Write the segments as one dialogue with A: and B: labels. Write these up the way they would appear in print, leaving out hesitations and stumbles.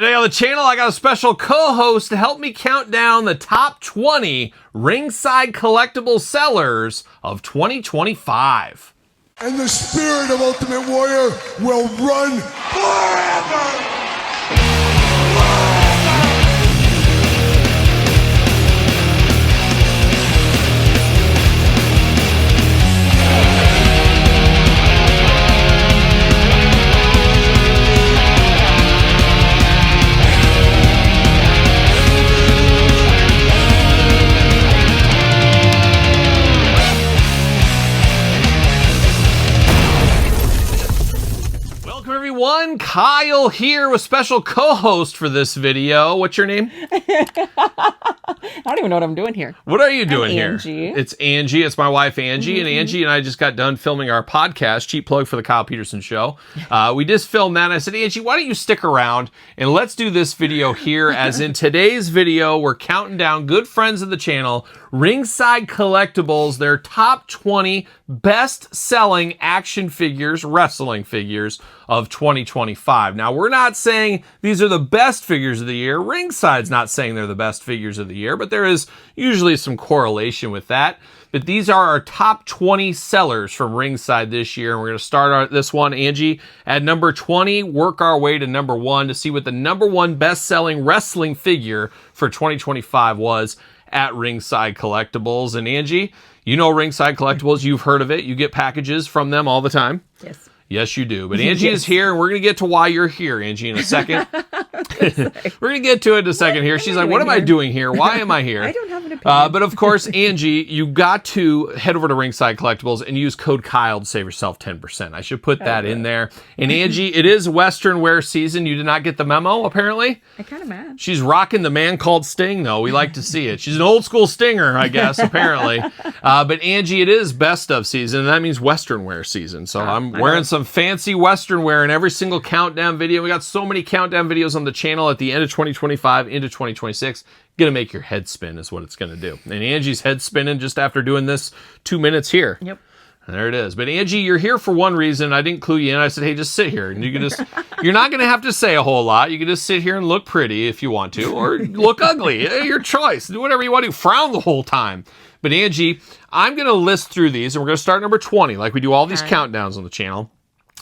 A: Today on the channel, I got a special co-host to help me count down the top 20 Ringside Collectibles sellers of 2025.
B: And the spirit of Ultimate Warrior will run forever!
A: Everyone, Kyle here with special co-host for this video. What's your name?
C: I don't even know what I'm doing here.
A: What are you doing here?
C: Angie.
A: It's Angie. It's my wife, Angie. And Angie and I just got done filming our podcast, cheap plug for the Kyle Peterson Show. We just filmed that. And I said, Angie, why don't you stick around and let's do this video here. As in today's video, we're counting down good friends of the channel, Ringside Collectibles, their top 20 best-selling action figures, wrestling figures of 2025. Now, we're not saying these are the best figures of the year. Ringside's not saying they're the best figures of the year, but there is usually some correlation with that. But these are our top 20 sellers from Ringside this year. And we're going to start this one, Angie, at number 20, work our way to number 1 to see what the number 1 best-selling wrestling figure for 2025 was at Ringside Collectibles. And Angie, you know Ringside Collectibles. You've heard of it. You get packages from them all the time.
C: Yes.
A: Yes, you do. But Angie is here, and we're going to get to why you're here, Angie, in a second. We're going to get to it in a second here. She's like, what am I doing here? Why am I here?
C: I don't have an opinion.
A: But of course, Angie, you got to head over to Ringside Collectibles and use code Kyle to save yourself 10%. I should put that in there. And Angie, it is Western wear season. You did not get the memo, apparently.
C: I kind of mad.
A: She's rocking the man called Sting, though. We like to see it. She's an old school Stinger, I guess, apparently. But Angie, it is best of season, and that means Western wear season. So I'm wearing some fancy Western wear in every single countdown video. We got so many countdown videos on the channel at the end of 2025 into 2026. Gonna make your head spin is what it's gonna do. And Angie's head spinning just after doing this 2 minutes here.
C: Yep.
A: And there it is. But Angie, you're here for one reason. I didn't clue you in. I said, hey, just sit here. And you can just, you're not going to have to say a whole lot. You can just sit here and look pretty if you want to, or look ugly. Your choice. Do whatever you want to. Frown the whole time. But Angie, I'm going to list through these, and we're going to start number 20, like we do all these countdowns on the channel.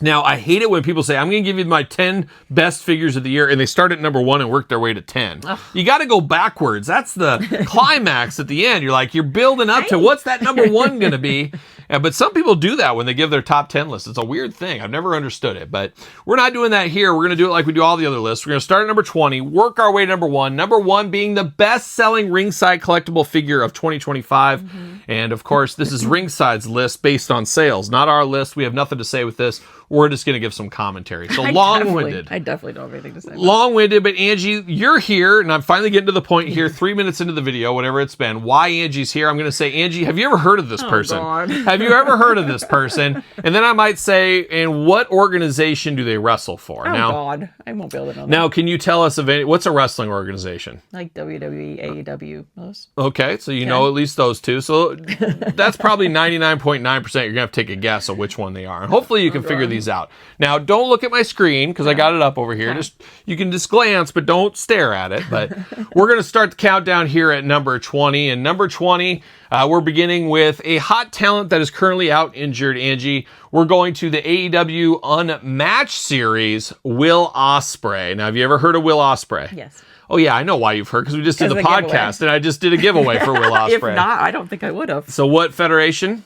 A: Now, I hate it when people say, I'm going to give you my 10 best figures of the year, and they start at number 1 and work their way to 10. Ugh. You got to go backwards. That's the climax at the end. You're like, you're building up to what's that number 1 going to be? But some people do that when they give their top 10 list. It's a weird thing. I've never understood it, but we're not doing that here. We're going to do it like we do all the other lists. We're going to start at number 20, work our way to number 1. Number 1 being the best-selling Ringside collectible figure of 2025. And, of course, this is Ringside's list based on sales, not our list. We have nothing to say with this. We're just going to give some commentary. So long-winded.
C: I definitely don't have anything to say.
A: Long-winded, but Angie, you're here, and I'm finally getting to the point here, 3 minutes into the video, whatever it's been, why Angie's here. I'm going to say, Angie, have you ever heard of this person?
C: God.
A: Have you ever heard of this person? And then I might say, and what organization do they wrestle for?
C: Oh,
A: now,
C: God. I won't be able to know that.
A: Now, can you tell us of any, what's a wrestling organization?
C: Like WWE, AEW, those.
A: Okay, so you know at least those two. So that's probably 99.9%. You're going to have to take a guess of which one they are. And hopefully you can figure these out. Now, don't look at my screen because I got it up over here. Just you can just glance, but don't stare at it. But we're going to start the countdown here at number 20. And number 20, we're beginning with a hot talent that is currently out injured, Angie. We're going to the AEW Unmatched series, Will Ospreay. Now, have you ever heard of Will Ospreay?
C: Yes.
A: Oh, yeah, I know why you've heard, because we just did the podcast, and I just did a giveaway for Will Ospreay.
C: If not, I don't think I would have.
A: So what federation?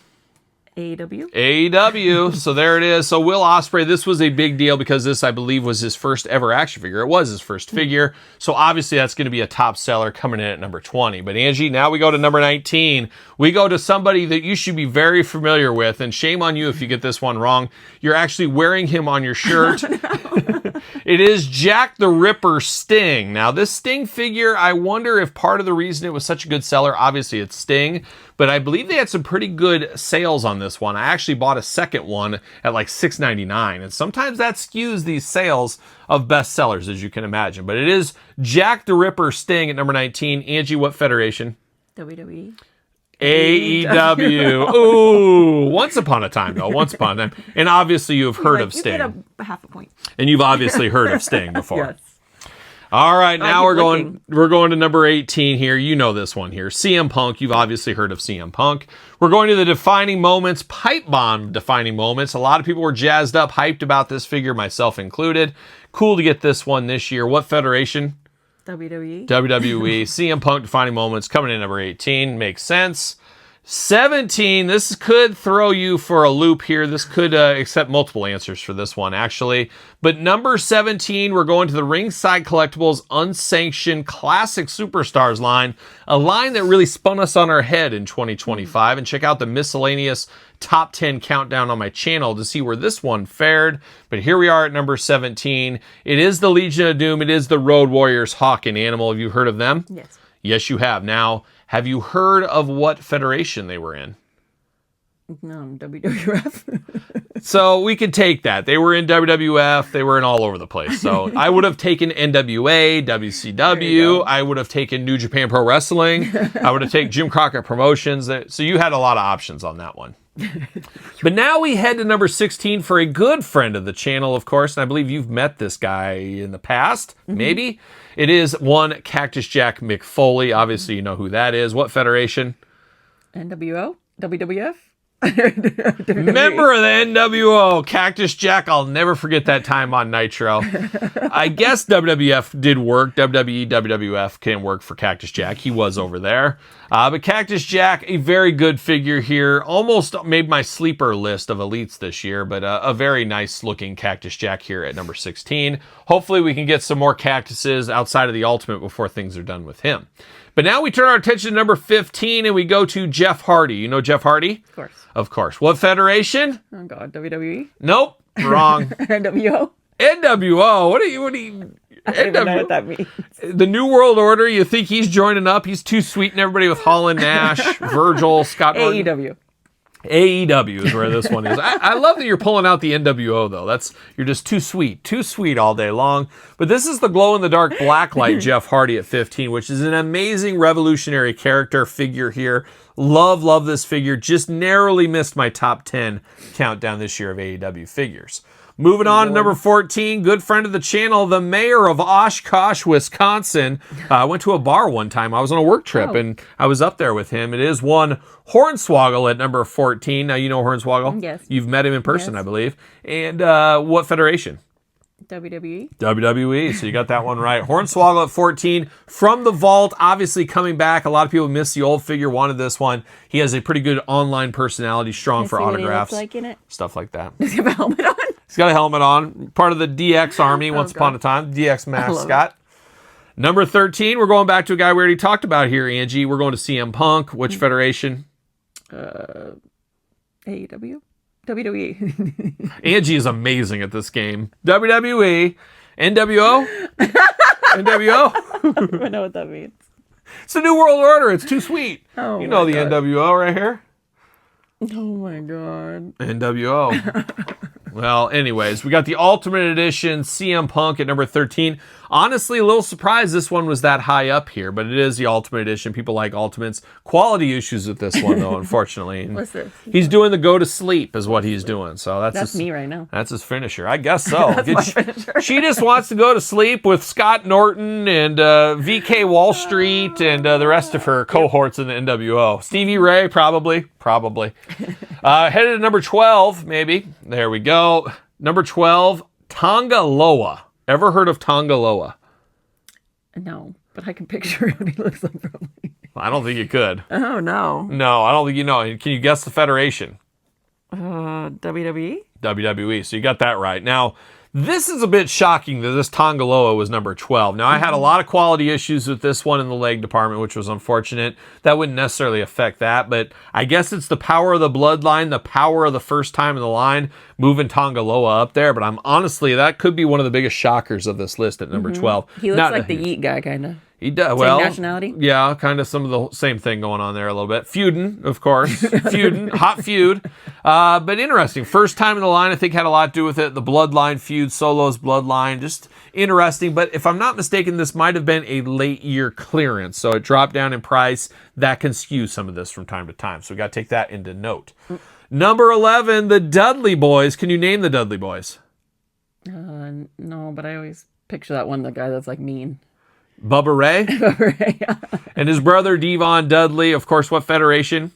C: AEW.
A: AEW. So there it is. So Will Ospreay, this was a big deal because this, I believe, was his first ever action figure. It was his first figure. So obviously that's going to be a top seller coming in at number 20. But Angie, now we go to number 19. We go to somebody that you should be very familiar with. And shame on you if you get this one wrong. You're actually wearing him on your shirt. It is Jack the Ripper Sting. Now, this Sting figure, I wonder if part of the reason it was such a good seller, obviously it's Sting, but I believe they had some pretty good sales on this one. I actually bought a second one at like $6.99, and sometimes that skews these sales of best sellers, as you can imagine. But it is Jack the Ripper Sting at number 19. Angie, what federation?
C: WWE.
A: AEW. Ooh, once upon a time, though. Once upon a time. And obviously you have heard of Sting.
C: You get a half a point.
A: And you've obviously heard of Sting before.
C: Yes.
A: All right, now
C: keep
A: we're going to number 18 here. You know this one here. CM Punk. You've obviously heard of CM Punk. We're going to the defining moments, pipe bomb defining moments. A lot of people were jazzed up, hyped about this figure, myself included. Cool to get this one this year. What federation?
C: WWE.
A: WWE. CM Punk defining moments coming in number 18. Makes sense. 17, this could throw you for a loop here. This could accept multiple answers for this one, actually. But number 17, we're going to the Ringside Collectibles Unsanctioned Classic Superstars line, a line that really spun us on our head in 2025. And check out the miscellaneous top 10 countdown on my channel to see where this one fared. But here we are at number 17. It is the Legion of Doom. It is the Road Warriors, Hawk and Animal. Have you heard of them?
C: Yes.
A: Yes, you have. Now, have you heard of what federation they were in?
C: No, WWF.
A: So we could take that. They were in WWF. They were in all over the place. So I would have taken NWA, WCW. I would have taken New Japan Pro Wrestling. I would have taken Jim Crockett Promotions. So you had a lot of options on that one. But now we head to number 16 for a good friend of the channel, of course. And I believe you've met this guy in the past, maybe. It is one Cactus Jack McFoley. Obviously, you know who that is. What federation?
C: NWO? WWF?
A: Member of the NWO, Cactus Jack. I'll never forget that time on Nitro. I guess WWF did work. WWE, WWF can work for Cactus Jack. He was over there. But Cactus Jack, a very good figure here. Almost made my sleeper list of elites this year, but a very nice looking Cactus Jack here at number 16. Hopefully we can get some more cactuses outside of the Ultimate before things are done with him. But now we turn our attention to number 15 and we go to Jeff Hardy. You know Jeff Hardy?
C: Of course.
A: Of course. What federation?
C: Oh, God. WWE?
A: Nope. Wrong.
C: NWO?
A: NWO. What are you?
C: I don't even know what that means.
A: The New World Order. You think he's joining up? He's too sweet and everybody with Holland Nash, Virgil, Scott Norton.
C: AEW.
A: AEW is where this one is. I love that you're pulling out the NWO though. You're just too sweet all day long. But this is the glow-in-the-dark blacklight Jeff Hardy at 15, which is an amazing revolutionary character figure here. Love this figure. Just narrowly missed my top 10 countdown this year of AEW figures. Moving on to number 14, good friend of the channel, the mayor of Oshkosh, Wisconsin. I went to a bar one time. I was on a work trip, and I was up there with him. It is one Hornswoggle at number 14. Now, you know Hornswoggle?
C: Yes.
A: You've met him in person,
C: Yes.
A: I believe. And what federation?
C: WWE.
A: WWE, so you got that one right. Hornswoggle at 14, from the vault, obviously coming back. A lot of people missed the old figure, wanted this one. He has a pretty good online personality, strong for autographs.
C: What he looks like in it?
A: Stuff like that.
C: Does he have a helmet on?
A: He's got a helmet on, part of the DX Army once upon a time, DX mascot. Number 13, we're going back to a guy we already talked about here, Angie. We're going to CM Punk. Which federation?
C: AEW? WWE.
A: Angie is amazing at this game. WWE. NWO? NWO?
C: I don't even know what that means.
A: It's the New World Order. It's too sweet.
C: Oh,
A: you know
C: my
A: the
C: God.
A: NWO right here?
C: Oh my God.
A: NWO. Well, anyways, we got the Ultimate Edition CM Punk at number 13. Honestly, a little surprised this one was that high up here, but it is the Ultimate Edition. People like Ultimates. Quality issues with this one, though, unfortunately. And
C: What's this?
A: he's doing the go to sleep is what he's doing. So that's
C: That's
A: his,
C: me right now.
A: That's his finisher. I guess so.
C: That's my finisher.
A: She just wants to go to sleep with Scott Norton and VK Wall Street and the rest of her cohorts in the NWO. Stevie Ray, probably. Headed to number 12, maybe. There we go. Number 12, Tongaloa. Ever heard of Tongaloa?
C: No, but I can picture what he looks like probably.
A: I don't think you could.
C: Oh, no.
A: No, I don't think you know. Can you guess the federation?
C: WWE?
A: WWE. So you got that right. Now, this is a bit shocking that this Tongaloa was number 12. Now, I had a lot of quality issues with this one in the leg department, which was unfortunate. That wouldn't necessarily affect that, but I guess it's the power of the bloodline, the power of the first time in the line, moving Tongaloa up there. But honestly, that could be one of the biggest shockers of this list at number 12.
C: He looks like the Yeet guy, kind of.
A: He does.
C: Same
A: Well,
C: nationality?
A: Yeah, kind of some of the same thing going on there a little bit. Feuding, of course. Hot feud. But interesting. First time in the line, I think had a lot to do with it. The bloodline feud, Solo's bloodline, just interesting. But if I'm not mistaken, this might have been a late year clearance. So it dropped down in price. That can skew some of this from time to time. So we got to take that into note. Number 11, the Dudley Boys. Can you name the Dudley Boys?
C: No, but I always picture that one, the guy that's like mean.
A: Bubba Ray. And his brother Devon Dudley. Of course, what federation?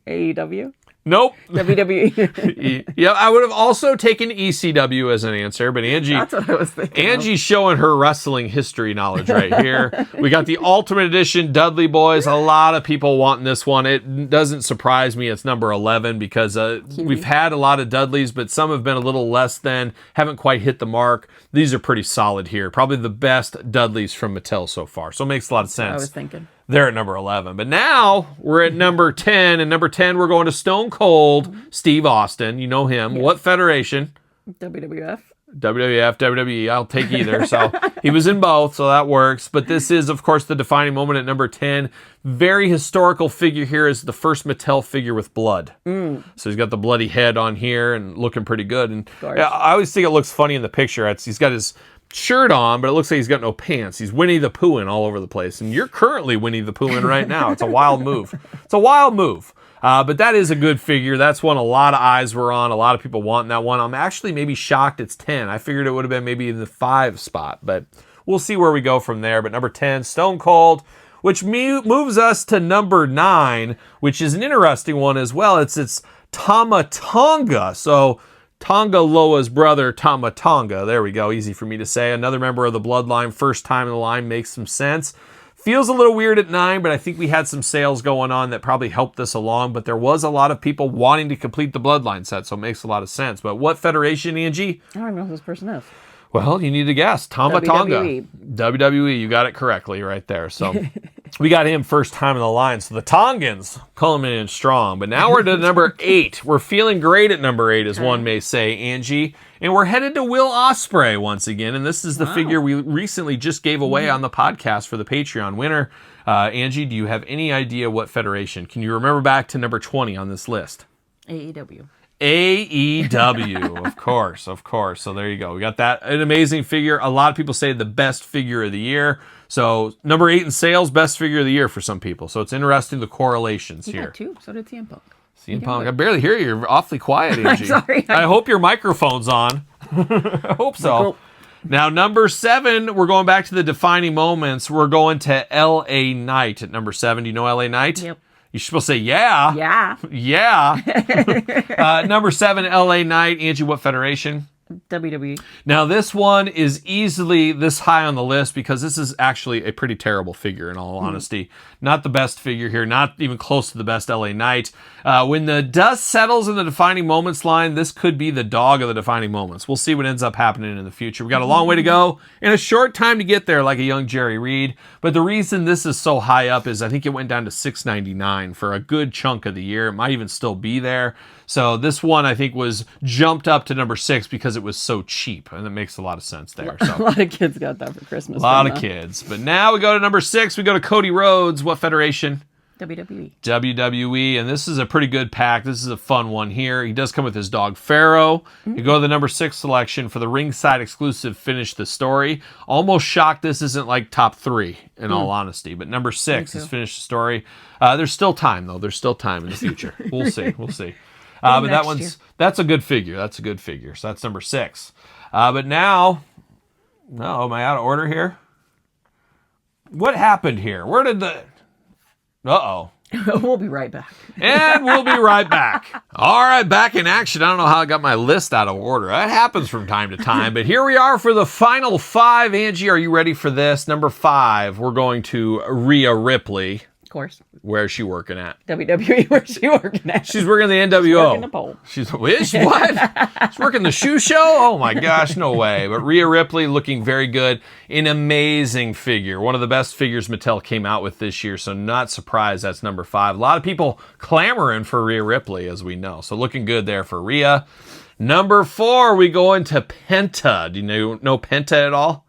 C: AEW?
A: Nope.
C: WWE.
A: Yeah, I would have also taken ECW as an answer, but Angie...
C: That's what I was thinking.
A: Angie's showing her wrestling history knowledge right here. We got the Ultimate Edition Dudley Boys. A lot of people wanting this one. It doesn't surprise me it's number 11 because we've had a lot of Dudleys, but some have been a little less than, haven't quite hit the mark. These are pretty solid here. Probably the best Dudleys from Mattel so far. So it makes a lot of sense.
C: I was thinking.
A: They're at number 11. But now we're at number 10. And number 10, we're going to Stone Cold Steve Austin. You know him.
C: Yes.
A: What federation?
C: WWF.
A: WWF, WWE, I'll take either. So he was in both, so that works. But this is, of course, the defining moment at number 10. Very historical figure here is the first Mattel figure with blood. So he's got the bloody head on here and looking pretty good. And I always think it looks funny in the picture. He's got his shirt on, but it looks like he's got no pants. He's Winnie the Poohing all over the place. And you're currently Winnie the Poohing right now. It's a wild move. It's a wild move. But that is a good figure. That's one a lot of eyes were on. A lot of people wanting that one. I'm actually maybe shocked it's 10. I figured it would have been maybe in the 5 spot, but we'll see where we go from there. But number 10, Stone Cold, which moves us to number 9, which is an interesting one as well. It's Tama Tonga. So Tonga Loa's brother, Tama Tonga. There we go. Easy for me to say. Another member of the bloodline. First time in the line. Makes some sense. Feels a little weird at 9, but I think we had some sales going on that probably helped this along. But there was a lot of people wanting to complete the bloodline set, so it makes a lot of sense. But what federation, Angie?
C: I don't even know who this person is.
A: Well, you need to guess. Tama Tonga. WWE. You got it correctly right there. So we got him first time in the line. So the Tongans coming in strong. But now we're to number 8. We're feeling great at number 8, as one may say, Angie. And we're headed to Will Ospreay once again. And this is the figure we recently just gave away on the podcast for the Patreon winner. Angie, do you have any idea what federation? Can you remember back to number 20 on this list?
C: AEW.
A: AEW, of course. So there you go. We got that. An amazing figure. A lot of people say the best figure of the year. So number 8 in sales, best figure of the year for some people. So it's interesting the correlations here.
C: Got 2. So did CM Punk.
A: CM Punk. I barely hear you. You're awfully quiet, Angie.
C: Sorry.
A: I hope your microphone's on. I hope so. Now, number 7, we're going back to the defining moments. We're going to LA Knight at number 7. Do you know LA Knight?
C: Yep.
A: You're supposed to say, yeah.
C: Yeah.
A: Yeah. Number 7, LA Knight. Angie, what federation?
C: WWE.
A: Now, this one is easily this high on the list because this is actually a pretty terrible figure, in all honesty. Not the best figure here, not even close to the best LA Knight. When the dust settles in the defining moments line, this could be the dog of the defining moments. We'll see what ends up happening in the future. We've got a long way to go and a short time to get there, like a young Jerry Reed. But the reason this is so high up is I think it went down to $6.99 for a good chunk of the year. It might even still be there. So this one, I think, was jumped up to number 6 because it was so cheap, and it makes a lot of sense there. So
C: A lot of kids got that for Christmas.
A: a lot of kids. But now we go to number 6. We go to Cody Rhodes. What federation?
C: WWE.
A: WWE, and this is a pretty good pack. This is a fun one here. He does come with his dog Pharaoh. You go to the number 6 selection for the ringside exclusive Finish the Story. Almost shocked this isn't like top 3, in all honesty. But number 6 is Finish the Story. There's still time, though. There's still time in the future. We'll see. We'll see. But that's a good figure. That's a good figure. So that's number 6. But now, am I out of order here? What happened here? Where did the... Uh-oh.
C: We'll be right back.
A: And we'll be right back. All right, back in action. I don't know how I got my list out of order. That happens from time to time. But here we are for the final 5. Angie, are you ready for this? Number 5, we're going to Rhea Ripley.
C: Of course.
A: Where's she working at?
C: WWE. Where's she working at?
A: She's working the NWO.
C: Working the pole.
A: She's what? She's working the shoe show? Oh my gosh, no way. But Rhea Ripley looking very good. An amazing figure. One of the best figures Mattel came out with this year, so not surprised that's number 5. A lot of people clamoring for Rhea Ripley, as we know. So looking good there for Rhea. Number 4, we go into Penta. Do you know Penta at all?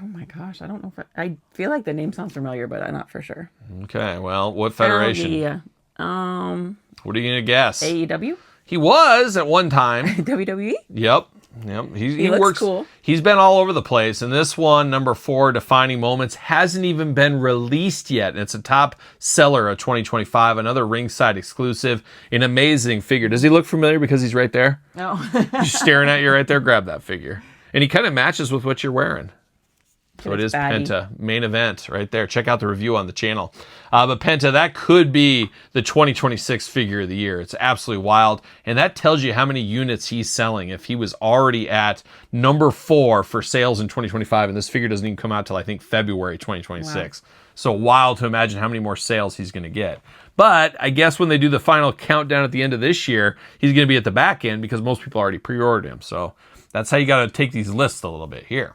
C: Oh my gosh, I don't know if I feel like the name sounds familiar, but I'm not for sure.
A: Okay, well, what federation?
C: Yeah.
A: What are you going to guess?
C: AEW?
A: He was at one time.
C: WWE?
A: Yep. Yep.
C: He looks
A: works
C: cool.
A: He's been all over the place. And this one, number 4, Defining Moments, hasn't even been released yet. And it's a top seller of 2025. Another Ringside exclusive. An amazing figure. Does he look familiar because he's right there?
C: No.
A: He's staring at you right there. Grab that figure. And he kind of matches with what you're wearing. So it is Penta, main event right there. Check out the review on the channel. But Penta, that could be the 2026 figure of the year. It's absolutely wild. And that tells you how many units he's selling. If he was already at number 4 for sales in 2025, and this figure doesn't even come out till I think February 2026. Wow. So wild to imagine how many more sales he's going to get. But I guess when they do the final countdown at the end of this year, he's going to be at the back end because most people already pre-ordered him. So that's how you got to take these lists a little bit here.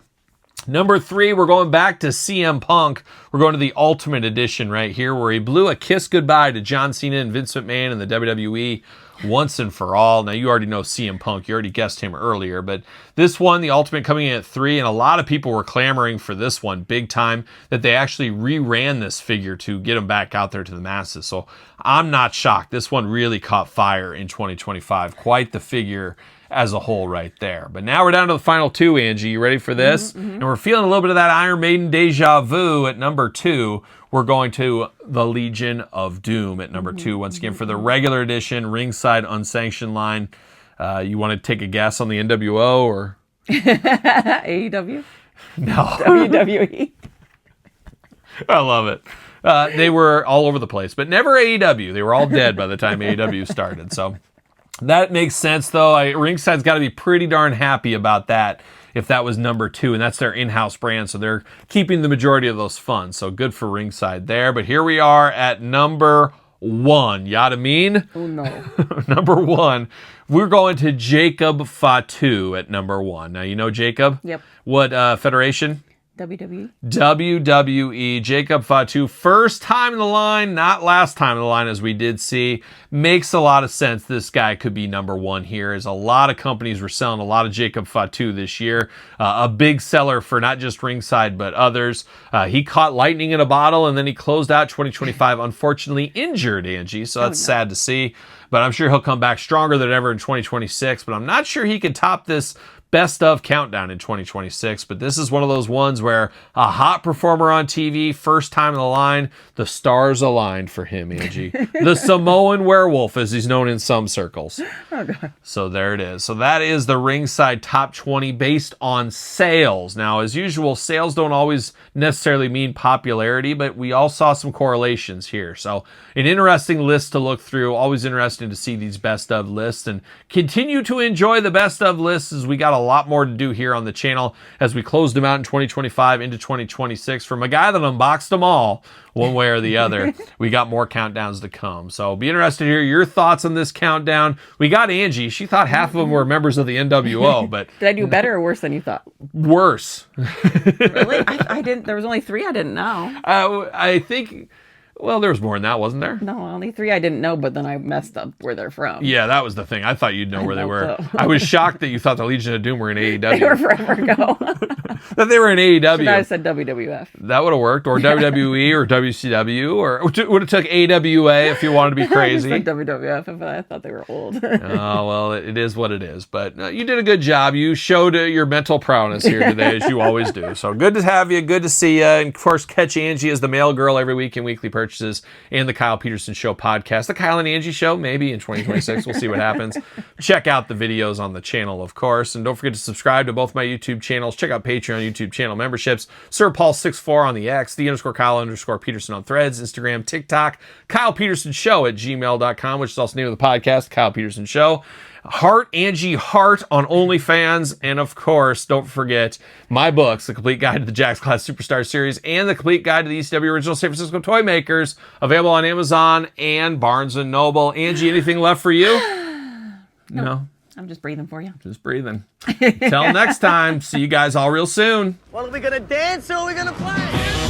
A: Number 3, we're going back to CM Punk. We're going to the Ultimate Edition right here, where he blew a kiss goodbye to John Cena and Vince McMahon in the WWE once and for all. Now, you already know CM Punk. You already guessed him earlier. But this one, the Ultimate, coming in at 3, and a lot of people were clamoring for this one big time, that they actually reran this figure to get him back out there to the masses. So I'm not shocked. This one really caught fire in 2025. Quite the figure as a whole right there. But now we're down to the final 2, Angie. You ready for this? Mm-hmm. And we're feeling a little bit of that Iron Maiden deja vu at number 2. We're going to the Legion of Doom at number 2. Once again, for the regular edition, ringside unsanctioned line. You want to take a guess on the NWO or?
C: AEW?
A: No.
C: WWE?
A: I love it. They were all over the place, but never AEW. They were all dead by the time AEW started, so... That makes sense, though. Ringside's got to be pretty darn happy about that if that was number 2, and that's their in-house brand, so they're keeping the majority of those funds. So good for Ringside there. But here we are at number 1. Yada mean?
C: Oh, no.
A: Number 1, we're going to Jacob Fatu at number 1. Now, you know Jacob?
C: Yep.
A: What federation?
C: WWE.
A: WWE. Jacob Fatu, first time in the line, not last time in the line, as we did see. Makes a lot of sense. This guy could be number 1 here, as a lot of companies were selling a lot of Jacob Fatu this year. A big seller for not just Ringside, but others. He caught lightning in a bottle, and then he closed out 2025, unfortunately injured, Angie. So that's sad to see. But I'm sure he'll come back stronger than ever in 2026. But I'm not sure he can top this best of countdown in 2026, but this is one of those ones where a hot performer on TV, first time in the line, the stars aligned for him, Angie. The Samoan werewolf, as he's known in some circles.
C: Oh, God.
A: So there it is. So that is the Ringside Top 20 based on sales. Now, as usual, sales don't always necessarily mean popularity, but we all saw some correlations here. So an interesting list to look through. Always interesting to see these best of lists, and continue to enjoy the best of lists, as we got a lot more to do here on the channel as we closed them out in 2025 into 2026 from a guy that unboxed them all one way or the other. We got more countdowns to come, so be interested to hear your thoughts on this countdown. We got Angie. She thought half of them were members of the NWO, but
C: did I do better or worse than you thought?
A: Worse.
C: Really? I didn't. There was only 3 I didn't know.
A: I think. Well, there was more than that, wasn't there?
C: No, only 3 I didn't know, but then I messed up where they're from.
A: Yeah, that was the thing. I thought you'd know where they were. So. I was shocked that you thought the Legion of Doom were in AEW.
C: They were forever ago.
A: That they were in AEW.
C: Should I have said WWF?
A: That would have worked. Or WWE or WCW. Or would have took AWA if you wanted to be crazy.
C: I just said WWF if I thought they were old.
A: Oh, well, it is what it is. But you did a good job. You showed your mental prowess here today, as you always do. So good to have you. Good to see you. And, of course, catch Angie as the mail girl every week in weekly purchases and the Kyle Peterson Show podcast. The Kyle and Angie Show, maybe in 2026. We'll see what happens. Check out the videos on the channel, of course. And don't forget to subscribe to both my YouTube channels. Check out Patreon YouTube channel memberships. Sir Paul 64 on the X, _Kyle_Peterson on Threads, Instagram, TikTok, KylePetersonShow at gmail.com, which is also the name of the podcast, Kyle Peterson Show. Heart Angie Heart on OnlyFans, and of course, don't forget my books, The Complete Guide to the Jakks Class Superstar Series and The Complete Guide to the ECW Original San Francisco Toy Makers, available on Amazon and Barnes & Noble. Angie, anything left for you? No?
C: I'm just breathing for you.
A: Just breathing. Till next time, see you guys all real soon.
D: Well, are we gonna dance or are we gonna play?